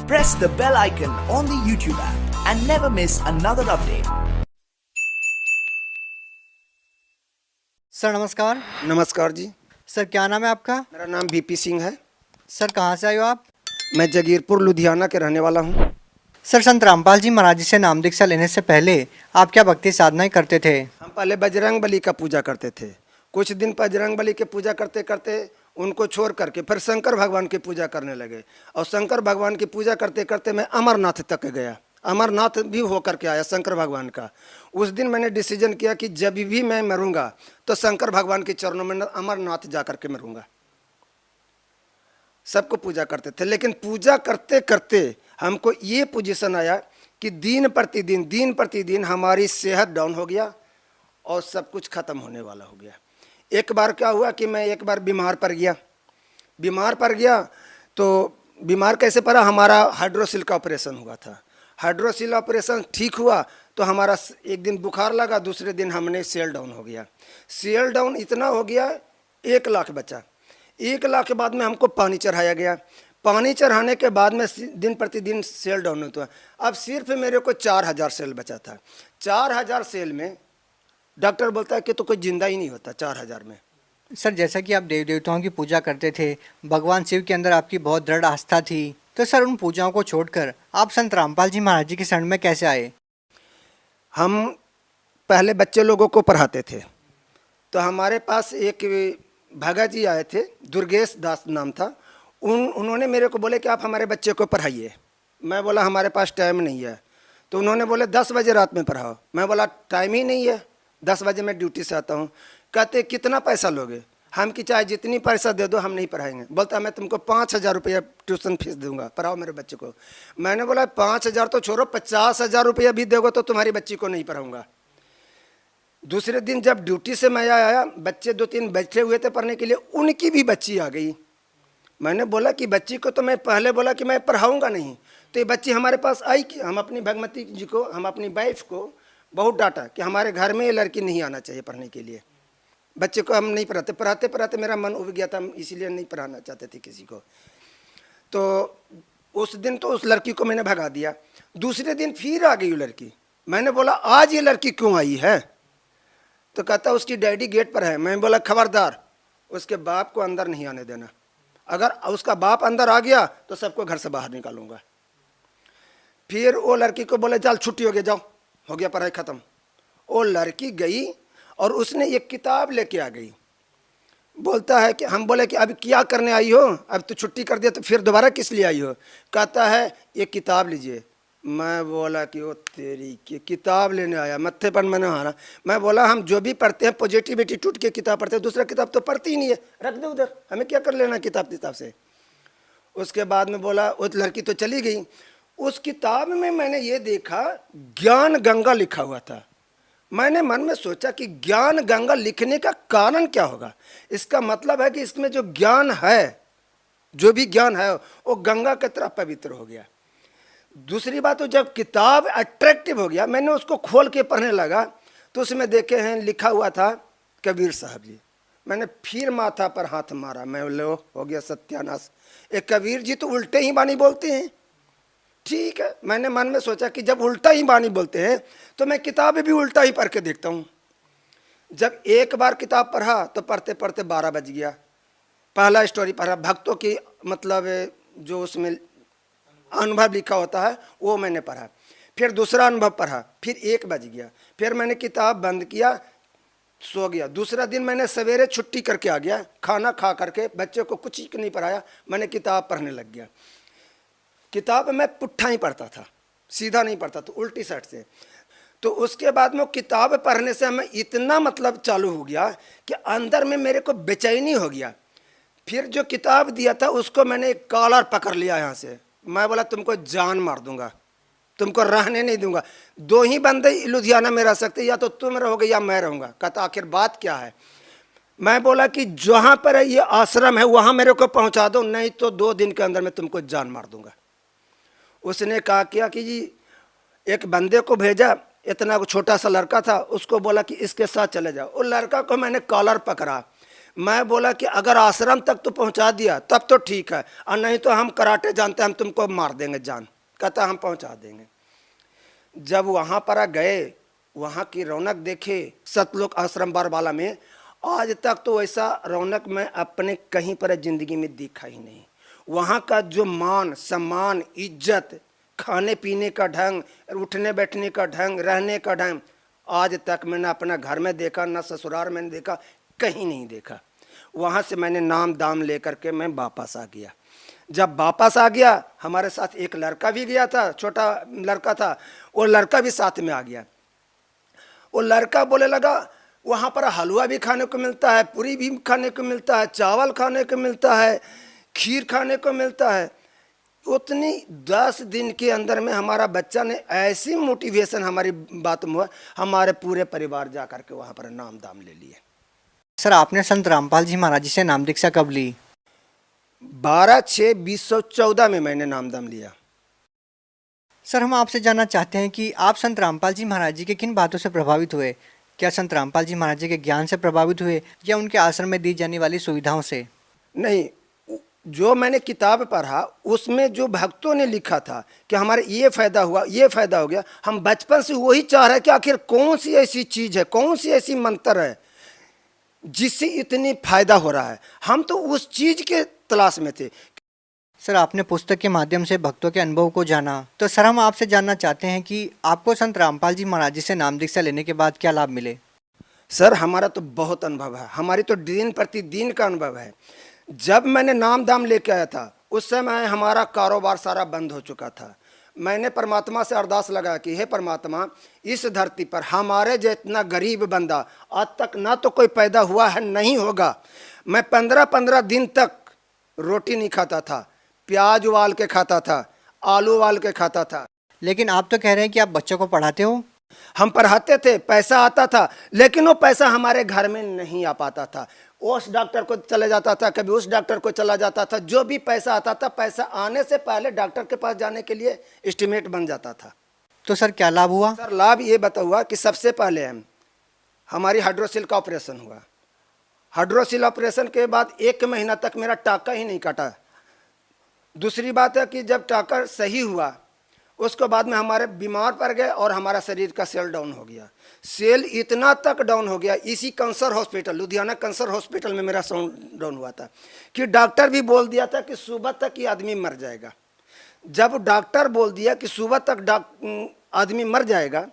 press the bell icon on the YouTube app and never miss another update. Sir नमस्कार। नमस्कार जी। Sir क्या नाम है आपका? मेरा नाम बीपी सिंह है। सर कहाँ से आए हो आप? मैं जगीरपुर लुधियाना के रहने वाला हूँ। सर संत रामपाल जी महाराज जी से नाम दीक्षा लेने से पहले आप क्या भक्ति साधनाएं करते थे? हम पहले बजरंग बली का पूजा करते थे। कुछ दिन बजरंग बली के पूजा करते करते उनको छोड़ करके फिर शंकर भगवान की पूजा करने लगे और शंकर भगवान की पूजा करते करते मैं अमरनाथ तक गया। अमरनाथ भी होकर के आया शंकर भगवान का। उस दिन मैंने डिसीजन किया कि जब भी मैं मरूंगा तो शंकर भगवान के चरणों में अमरनाथ जा करके मरूंगा। सबको पूजा करते थे, लेकिन पूजा करते करते हमको ये पोजीशन आया कि दिन प्रतिदिन हमारी सेहत डाउन हो गया और सब कुछ खत्म होने वाला हो गया। एक बार क्या हुआ कि मैं एक बार बीमार पड़ गया। तो बीमार कैसे पड़ा? हमारा हाइड्रोसिल का ऑपरेशन हुआ था। हाइड्रोसिल ऑपरेशन ठीक हुआ तो हमारा एक दिन बुखार लगा, दूसरे दिन हमने सेल डाउन हो गया। सेल डाउन इतना हो गया 1 लाख बचा। 1 लाख के बाद में हमको पानी चढ़ाया गया। पानी चढ़ाने के बाद में दिन प्रतिदिन सेल डाउन होता है। अब सिर्फ मेरे को 4000 सेल बचा था। 4000 सेल में डॉक्टर बोलता है कि तो कोई जिंदा ही नहीं होता 4000 में। सर जैसा कि आप देवी देवताओं की पूजा करते थे, भगवान शिव के अंदर आपकी बहुत दृढ़ आस्था थी, तो सर उन पूजाओं को छोड़कर आप संत रामपाल जी महाराज जी के शरण में कैसे आए? हम पहले बच्चे लोगों को पढ़ाते थे तो हमारे पास एक भगत जी आए थे, दुर्गेश दास नाम था। उन्होंने मेरे को बोले कि आप हमारे बच्चे को पढ़ाइए। मैं बोला हमारे पास टाइम नहीं है। तो उन्होंने बोले 10 बजे रात में पढ़ाओ। मैं बोला टाइम ही नहीं है, 10 बजे मैं ड्यूटी से आता हूँ। कहते कितना पैसा लोगे? हम कि चाहे जितनी पैसा दे दो हम नहीं पढ़ाएंगे। बोलता मैं तुमको 5000 रुपया ट्यूशन फीस दूंगा, पढ़ाओ मेरे बच्चे को। मैंने बोला 5000 तो छोड़ो, 50,000 रुपया भी दोगे तो तुम्हारी बच्ची को नहीं पढ़ाऊँगा। दूसरे दिन जब ड्यूटी से मैं आया, बच्चे 2-3 बैठे हुए थे पढ़ने के लिए, उनकी भी बच्ची आ गई। मैंने बोला कि बच्ची को तो मैं पहले बोला कि मैं पढ़ाऊँगा नहीं, तो ये बच्ची हमारे पास आई कि हम अपनी भगवती जी को, हम अपनी वाइफ को बहुत डांटा कि हमारे घर में ये लड़की नहीं आना चाहिए पढ़ने के लिए। बच्चे को हम नहीं पढ़ाते मेरा मन उब गया था, इसीलिए नहीं पढ़ाना चाहते थे किसी को। तो उस दिन तो उस लड़की को मैंने भगा दिया। दूसरे दिन फिर आ गई वो लड़की। मैंने बोला आज ये लड़की क्यों आई है? तो कहता उसकी डैडी गेट पर है। मैं बोला खबरदार उसके बाप को अंदर नहीं आने देना, अगर उसका बाप अंदर आ गया तो सबको घर से बाहर निकालूंगा। फिर वो लड़की को बोले चल छुट्टी हो गया, जाओ, हो गया पढ़ाई ख़त्म। वो लड़की गई और उसने एक किताब लेके आ गई। बोलता है कि हम बोले कि अब क्या करने आई हो? अब तो छुट्टी कर दिया तो फिर दोबारा किस लिए आई हो? कहता है ये किताब लीजिए। मैं बोला कि वो तेरी की किताब लेने आया, मत्थे पर मैंने हारा। मैं बोला हम जो भी पढ़ते हैं पॉजिटिव एटीट्यूड की किताब पढ़ते हैं, दूसरा किताब तो पढ़ती ही नहीं है, रख दो उधर, हमें क्या कर लेना किताब से। उसके बाद में बोला वो लड़की तो चली गई। उस किताब में मैंने ये देखा ज्ञान गंगा लिखा हुआ था। मैंने मन में सोचा कि ज्ञान गंगा लिखने का कारण क्या होगा? इसका मतलब है कि इसमें जो ज्ञान है, जो भी ज्ञान है वो गंगा की तरह पवित्र हो गया। दूसरी बात, तो जब किताब अट्रैक्टिव हो गया, मैंने उसको खोल के पढ़ने लगा तो उसमें देखे हैं लिखा हुआ था कबीर साहब जी। मैंने फिर माथा पर हाथ मारा। मैं लो हो गया सत्यानाश, एक कबीर जी तो उल्टे ही बानी बोलते हैं। ठीक है, मैंने मन में सोचा कि जब उल्टा ही बानी बोलते हैं तो मैं किताब भी उल्टा ही पढ़ के देखता हूँ। जब एक बार किताब पढ़ा तो पढ़ते पढ़ते 12 बज गया। पहला स्टोरी पढ़ा, भक्तों की मतलब जो उसमें अनुभव लिखा होता है वो मैंने पढ़ा। फिर दूसरा अनुभव पढ़ा, फिर 1 बज गया। फिर मैंने किताब बंद किया, सो गया। दूसरा दिन मैंने सवेरे छुट्टी करके आ गया, खाना खा करके, बच्चे को कुछ ही नहीं पढ़ाया, मैंने किताब पढ़ने लग गया। किताब मैं पुट्ठा ही पढ़ता था, सीधा नहीं पढ़ता था, उल्टी साइड से। तो उसके बाद में किताब पढ़ने से हमें इतना मतलब चालू हो गया कि अंदर में मेरे को बेचैनी हो गया। फिर जो किताब दिया था उसको मैंने एक कॉलर पकड़ लिया यहाँ से। मैं बोला तुमको जान मार दूंगा, तुमको रहने नहीं दूंगा। 2 ही बंदे लुधियाना में रह सकते, या तो तुम रहोगे या मैं रहूँगा। कहता आखिर बात क्या है? मैं बोला कि जहाँ पर ये आश्रम है वहाँ मेरे को पहुँचा दो, नहीं तो 2 दिन के अंदर मैं तुमको जान मार दूंगा। उसने कहा क्या कि जी एक बंदे को भेजा, इतना छोटा सा लड़का था, उसको बोला कि इसके साथ चले जाओ। उस लड़का को मैंने कॉलर पकड़ा, मैं बोला कि अगर आश्रम तक तो पहुंचा दिया तब तो ठीक है, और नहीं तो हम कराटे जानते हैं, हम तुमको मार देंगे जान। कहता हम पहुंचा देंगे। जब वहाँ पर गए, वहाँ की रौनक देखे सतलोक आश्रम बरवाला में, आज तक तो ऐसा रौनक मैं अपने कहीं पर ज़िंदगी में देखा ही नहीं। वहाँ का जो मान सम्मान, इज्जत, खाने पीने का ढंग, उठने बैठने का ढंग, रहने का ढंग, आज तक मैंने अपना घर में देखा, ना ससुराल में देखा, कहीं नहीं देखा। वहाँ से मैंने नाम दाम लेकर के मैं वापस आ गया। जब वापस आ गया, हमारे साथ एक लड़का भी गया था, छोटा लड़का था, वो लड़का भी साथ में आ गया। वो लड़का बोले लगा वहाँ पर हलवा भी खाने को मिलता है, पूरी भी खाने को मिलता है, चावल खाने को मिलता है, खीर खाने को मिलता है। उतनी 10 दिन के अंदर में हमारा बच्चा ने ऐसी मोटिवेशन हमारी बात में हुआ, हमारे पूरे परिवार जा कर के वहाँ पर नाम दाम ले लिए। सर आपने संत रामपाल जी महाराज जी से नाम दीक्षा कब ली? 12/6/2014 में मैंने नाम दाम लिया। सर हम आपसे जानना चाहते हैं कि आप संत रामपाल जी महाराज जी के किन बातों से प्रभावित हुए? क्या संत रामपाल जी महाराज जी के ज्ञान से प्रभावित हुए या उनके आश्रम में दी जाने वाली सुविधाओं से? नहीं, जो मैंने किताब पढ़ा उसमें जो भक्तों ने लिखा था कि हमारे ये फ़ायदा हुआ, ये फ़ायदा हो गया, हम बचपन से वही चाह रहे हैं कि आखिर कौन सी ऐसी चीज़ है, कौन सी ऐसी मंत्र है जिससे इतनी फ़ायदा हो रहा है। हम तो उस चीज़ के तलाश में थे। सर आपने पुस्तक के माध्यम से भक्तों के अनुभव को जाना, तो सर हम आपसे जानना चाहते हैं कि आपको संत रामपाल जी महाराज जी से नाम दीक्षा लेने के बाद क्या लाभ मिले? सर हमारा तो बहुत अनुभव है, हमारी तो दिन प्रतिदिन का अनुभव है। जब मैंने नाम दाम लेके आया था उस समय हमारा कारोबार सारा बंद हो चुका था। मैंने परमात्मा से अरदास लगा कि हे परमात्मा, इस धरती पर हमारे जितना गरीब बंदा आज तक ना तो कोई पैदा हुआ है, नहीं होगा। मैं 15-15 दिन तक रोटी नहीं खाता था, प्याज उबाल के खाता था, आलू उबाल के खाता था। लेकिन आप तो कह रहे हैं कि आप बच्चों को पढ़ाते हो। हम पढ़ाते थे, पैसा आता था, लेकिन वो पैसा हमारे घर में नहीं आ पाता था। उस डॉक्टर को चले जाता था, कभी उस डॉक्टर को चला जाता था। जो भी पैसा आता था, पैसा आने से पहले डॉक्टर के पास जाने के लिए एस्टिमेट बन जाता था। तो सर क्या लाभ हुआ? सर लाभ ये बता हुआ कि सबसे पहले हमारी हाइड्रोसिल का ऑपरेशन हुआ। हाइड्रोसिल ऑपरेशन के बाद 1 महीना तक मेरा टाका ही नहीं काटा। दूसरी बात है कि जब टाका सही हुआ उसके बाद में हमारे बीमार पड़ गए और हमारा शरीर का सेल डाउन हो गया। सेल इतना तक डाउन हो गया, इसी cancer hospital, Ludhiana cancer hospital में मेरा साउंड डाउन हुआ था कि डॉक्टर भी बोल दिया था कि सुबह तक ये आदमी मर जाएगा। जब डॉक्टर बोल दिया कि सुबह तक आदमी मर जाएगा,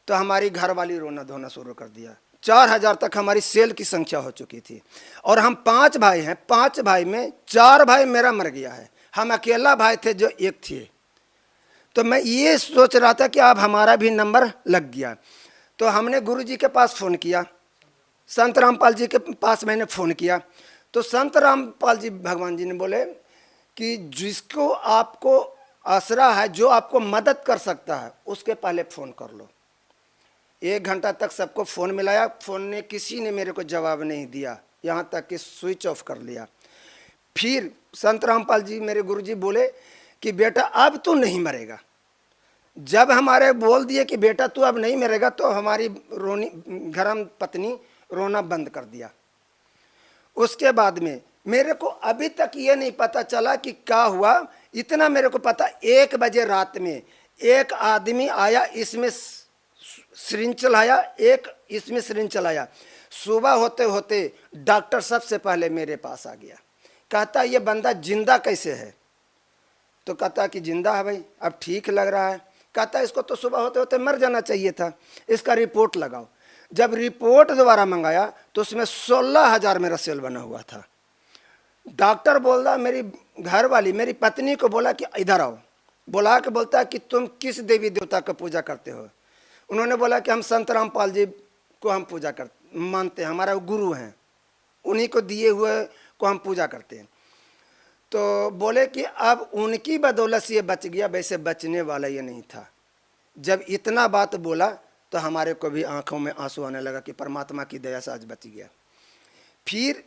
तो हमारी घरवाली रोना धोना शुरू कर दिया। 4000 तक हमारी सेल की संख्या हो चुकी थी और हम 5 भाई हैं। 5 भाई में 4 भाई मेरा मर गया है, हम अकेला भाई थे जो एक थे। तो मैं ये सोच रहा था कि अब हमारा भी नंबर लग गया। तो हमने गुरुजी के पास फ़ोन किया, संत रामपाल जी के पास मैंने फ़ोन किया। तो संत रामपाल जी भगवान जी ने बोले कि जिसको आपको आसरा है, जो आपको मदद कर सकता है, उसके पहले फ़ोन कर लो। 1 घंटा तक सबको फ़ोन मिलाया, फ़ोन ने किसी ने मेरे को जवाब नहीं दिया, यहाँ तक कि स्विच ऑफ कर लिया। फिर संत रामपाल जी मेरे गुरुजी बोले कि बेटा अब तू नहीं मरेगा। जब हमारे बोल दिए कि बेटा तू अब नहीं मरेगा, तो हमारी घरम पत्नी रोना बंद कर दिया। उसके बाद में मेरे को अभी तक ये नहीं पता चला कि क्या हुआ। इतना मेरे को पता, 1 बजे रात में एक आदमी आया, इसमें सिरिंज चलाया, एक इसमें सिरिंज चलाया। सुबह होते होते डॉक्टर सबसे पहले मेरे पास आ गया। कहता ये बंदा जिंदा कैसे है? तो कहता कि जिंदा है भाई, अब ठीक लग रहा है। कहता इसको तो सुबह होते होते मर जाना चाहिए था, इसका रिपोर्ट लगाओ। जब रिपोर्ट दोबारा मंगाया तो उसमें 16,000 मेरा सेल बना हुआ था। डॉक्टर बोल रहा, मेरी घरवाली मेरी पत्नी को बोला कि इधर आओ। बुला के बोलता कि तुम किस देवी देवता का पूजा करते हो? उन्होंने बोला कि हम संत रामपाल जी को हम पूजा मानते हैं, हमारा गुरु हैं, उन्हीं को दिए हुए को हम पूजा करते हैं। तो बोले कि अब उनकी बदौलत से ये बच गया, वैसे बचने वाला ये नहीं था। जब इतना बात बोला तो हमारे को भी आंखों में आंसू आने लगा कि परमात्मा की दया से आज बच गया। फिर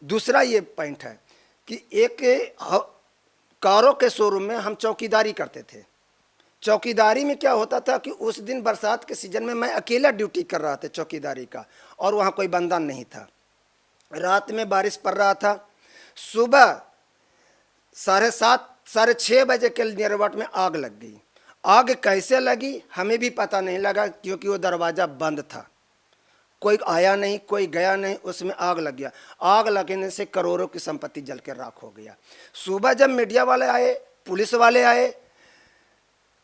दूसरा ये पॉइंट है कि एक कारों के शोरूम में हम चौकीदारी करते थे। चौकीदारी में क्या होता था कि उस दिन बरसात के सीजन में मैं अकेला ड्यूटी कर रहा था चौकीदारी का, और वहाँ कोई बंदा नहीं था। रात में बारिश पड़ रहा था। सुबह 7:30 6:30 के नियर अबाउट में आग लग गई। आग कैसे लगी हमें भी पता नहीं लगा, क्योंकि वो दरवाज़ा बंद था, कोई आया नहीं, कोई गया नहीं, उसमें आग लग गया। आग लगने से करोड़ों की संपत्ति जल के राख हो गया। सुबह जब मीडिया वाले आए, पुलिस वाले आए,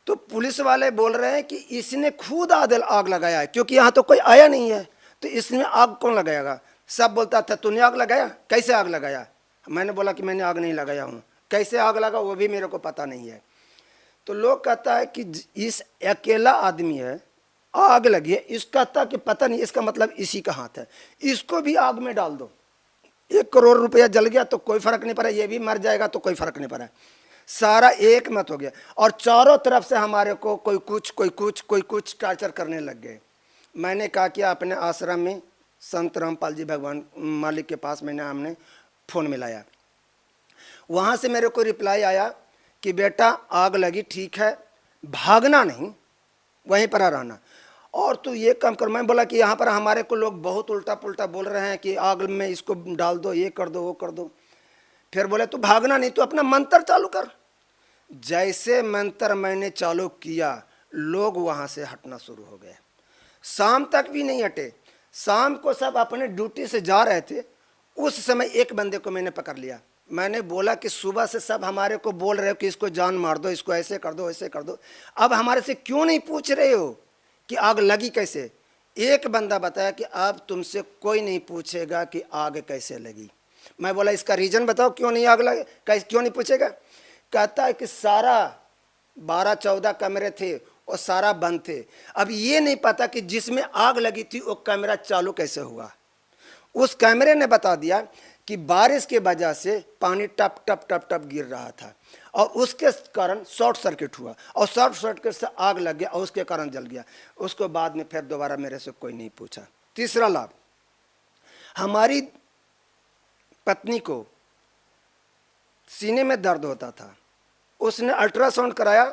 तो पुलिस वाले बोल रहे हैं कि इसने खुद आग लगाया है, क्योंकि यहाँ तो कोई आया नहीं है, तो इसमें आग कौन लगाएगा। सब बोलता था तूने आग लगाया, कैसे आग लगाया। मैंने बोला कि मैंने आग नहीं लगाया हूँ, कैसे आग लगा वो भी मेरे को पता नहीं है। तो लोग कहता है कि इस अकेला आदमी है, आग लगी है, इसका कहता कि पता नहीं, इसका मतलब इसी का हाथ है, इसको भी आग में डाल दो। 1 करोड़ रुपया जल गया तो कोई फर्क नहीं पड़ा, ये भी मर जाएगा तो कोई फर्क नहीं पड़ा, सारा एक मत हो गया। और चारों तरफ से हमारे को कोई कुछ टार्चर करने लग गए। मैंने कहा कि अपने आश्रम में संत रामपाल जी भगवान मालिक के पास हमने फ़ोन मिलाया। वहाँ से मेरे को रिप्लाई आया कि बेटा आग लगी, ठीक है, भागना नहीं, वहीं पर रहना, और तू ये काम कर। मैं बोला कि यहाँ पर हमारे को लोग बहुत उल्टा पुल्टा बोल रहे हैं कि आग में इसको डाल दो, ये कर दो, वो कर दो। फिर बोले तू भागना नहीं, तू अपना मंत्र चालू कर। जैसे मंत्र मैंने चालू किया, लोग वहाँ से हटना शुरू हो गए। शाम तक भी नहीं हटे। शाम को सब अपने ड्यूटी से जा रहे थे, उस समय एक बंदे को मैंने पकड़ लिया। मैंने बोला कि सुबह से सब हमारे को बोल रहे हो कि इसको जान मार दो, इसको ऐसे कर दो, ऐसे कर दो, अब हमारे से क्यों नहीं पूछ रहे हो कि आग लगी कैसे। एक बंदा बताया कि अब तुमसे कोई नहीं पूछेगा कि आग कैसे लगी। मैं बोला इसका रीज़न बताओ, क्यों नहीं आग लगे, कैसे, क्यों नहीं पूछेगा। कहता है कि सारा 12-14 कमरे थे और सारा बंद थे। अब ये नहीं पता कि जिसमें आग लगी थी वो कैमरा चालू कैसे हुआ। उस कैमरे ने बता दिया कि बारिश के वजह से पानी टप टप टप टप गिर रहा था और उसके कारण शॉर्ट सर्किट हुआ और शॉर्ट सर्किट से आग लग गया और उसके कारण जल गया। उसको बाद में फिर दोबारा मेरे से कोई नहीं पूछा। तीसरा लाभ, हमारी पत्नी को सीने में दर्द होता था, उसने अल्ट्रासाउंड कराया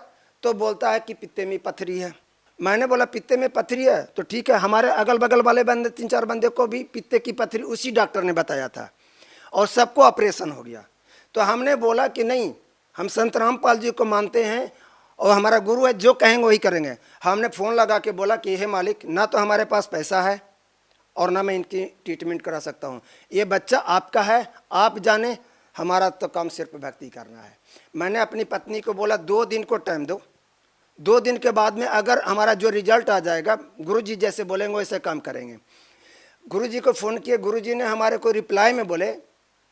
तो बोलता है कि पित्ते में पथरी है। मैंने बोला पित्ते में पथरी है तो ठीक है, हमारे अगल बगल वाले बंदे 3-4 बंदे को भी पित्ते की पथरी उसी डॉक्टर ने बताया था और सबको ऑपरेशन हो गया। तो हमने बोला कि नहीं, हम संत रामपाल जी को मानते हैं और हमारा गुरु है, जो कहेंगे वही करेंगे। हमने फ़ोन लगा के बोला कि हे मालिक, ना तो हमारे पास पैसा है और ना मैं इनकी ट्रीटमेंट करा सकता हूँ, ये बच्चा आपका है, आप जाने, हमारा तो काम सिर्फ भक्ति करना है। मैंने अपनी पत्नी को बोला 2 दिन को टाइम दो, 2 दिन के बाद में अगर हमारा जो रिजल्ट आ जाएगा, गुरुजी जैसे बोलेंगे वैसे काम करेंगे। गुरुजी को फ़ोन किए, गुरुजी ने हमारे को रिप्लाई में बोले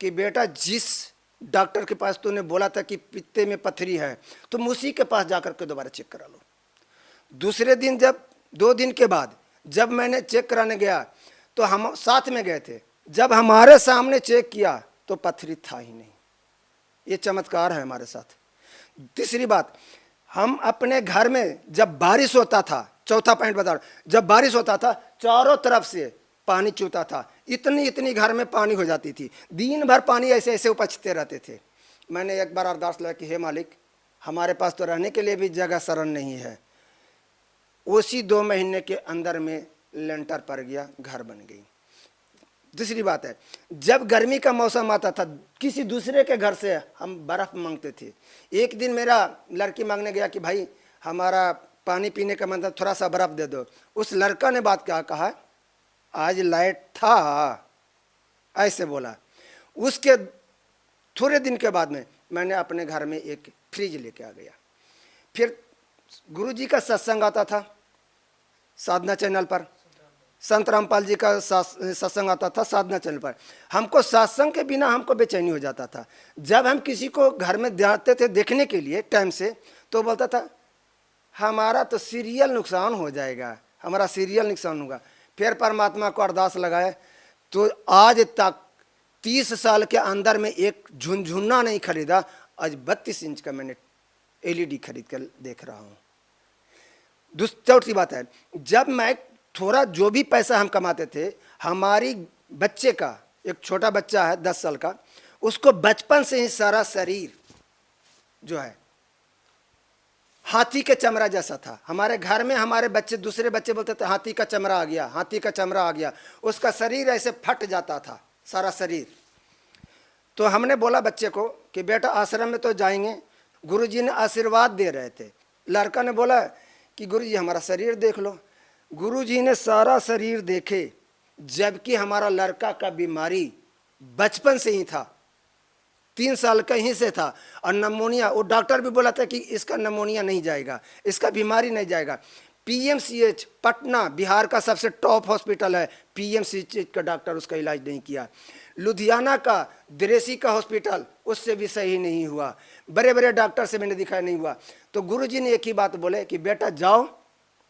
कि बेटा जिस डॉक्टर के पास तूने बोला था कि पित्ते में पथरी है, तुम उसी के पास जाकर के दोबारा चेक करा लो। दूसरे दिन जब 2 दिन के बाद जब मैंने चेक कराने गया तो हम साथ में गए थे, जब हमारे सामने चेक किया तो पथरी था ही नहीं। ये चमत्कार है हमारे साथ। तीसरी बात, हम अपने घर में जब बारिश होता था, चौथा पॉइंट बता रहा हूं, जब बारिश होता था चारों तरफ से पानी चूता था, इतनी घर में पानी हो जाती थी, दिन भर पानी ऐसे ऐसे उपजते रहते थे। मैंने एक बार अरदास लगा कि हे मालिक, हमारे पास तो रहने के लिए भी जगह शरण नहीं है। उसी 2 महीने के अंदर में लेंटर पड़ गया, घर बन गई। दूसरी बात है, जब गर्मी का मौसम आता था, किसी दूसरे के घर से हम बर्फ़ मांगते थे। एक दिन मेरा लड़की मांगने गया कि भाई हमारा पानी पीने का मन था, थोड़ा सा बर्फ़ दे दो। उस लड़का ने बात क्या कहा, आज लाइट था, ऐसे बोला। उसके थोड़े दिन के बाद में मैंने अपने घर में एक फ्रिज लेके आ गया। फिर गुरुजी का सत्संग आता था साधना चैनल पर, संत रामपाल जी का सत्संग आता था साधना चैनल पर। हमको सत्संग के बिना हमको बेचैनी हो जाता था। जब हम किसी को घर में जाते थे देखने के लिए टाइम से, तो बोलता था हमारा तो सीरियल नुकसान हो जाएगा, हमारा सीरियल नुकसान होगा। फिर परमात्मा को अरदास लगाए तो आज तक 30 साल के अंदर में एक झुनझुना नहीं खरीदा, आज 32 इंच का मैंने LED खरीद कर देख रहा हूँ। चौथी बात है, जब मैं थोड़ा जो भी पैसा हम कमाते थे, हमारी बच्चे का, एक छोटा बच्चा है 10 साल का, उसको बचपन से ही सारा शरीर जो है हाथी के चमड़ा जैसा था। हमारे घर में हमारे बच्चे, दूसरे बच्चे बोलते थे हाथी का चमड़ा आ गया, हाथी का चमड़ा आ गया। उसका शरीर ऐसे फट जाता था सारा शरीर। तो हमने बोला बच्चे को कि बेटा आश्रम में तो जाएंगे, गुरुजी ने आशीर्वाद दे रहे थे। लड़का ने बोला कि गुरुजी हमारा शरीर देख लो। गुरुजी ने सारा शरीर देखे, जबकि हमारा लड़का का बीमारी बचपन से ही था, 3 साल का ही से था। और नमोनिया, वो डॉक्टर भी बोला था कि इसका नमोनिया नहीं जाएगा, इसका बीमारी नहीं जाएगा। पीएमसीएच पटना बिहार का सबसे टॉप हॉस्पिटल है, पीएमसीएच का डॉक्टर उसका इलाज नहीं किया। लुधियाना का दिरेसी का हॉस्पिटल, उससे भी सही नहीं हुआ। बड़े बड़े डॉक्टर से मैंने दिखाया, नहीं हुआ। तो गुरुजी ने एक ही बात बोले कि बेटा जाओ,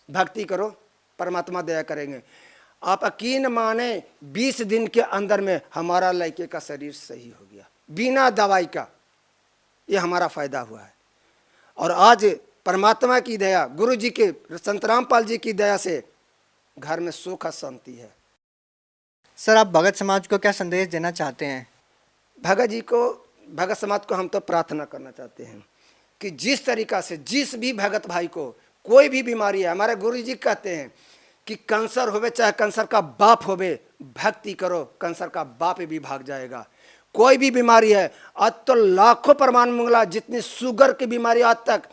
भक्ति करो, परमात्मा दया करेंगे। आप यकीन माने 20 दिन के अंदर में हमारा लड़के का शरीर सही हो गया, बिना दवाई का। ये हमारा फायदा हुआ है। और आज परमात्मा की दया, गुरु जी के, संत रामपाल जी की दया से घर में सुख और शांति है। सर, आप भगत समाज को क्या संदेश देना चाहते हैं? भगत समाज को हम तो प्रार्थना करना चाहते हैं कि जिस तरीका से जिस भी भगत भाई को कोई भी बीमारी है, हमारे गुरु जी कहते हैं कि कैंसर होवे चाहे कैंसर का बाप होवे, भक्ति करो, कैंसर का बाप भी भाग जाएगा। कोई भी बीमारी है, आज तो लाखों प्रमाण मंगला, जितनी शुगर की बीमारी आज तक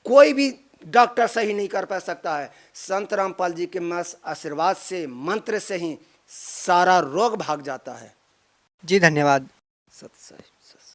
कोई भी डॉक्टर सही नहीं कर पा सकता है। संत रामपाल जी के आशीर्वाद से, मंत्र से ही सारा रोग भाग जाता है। जी धन्यवाद। सत्य।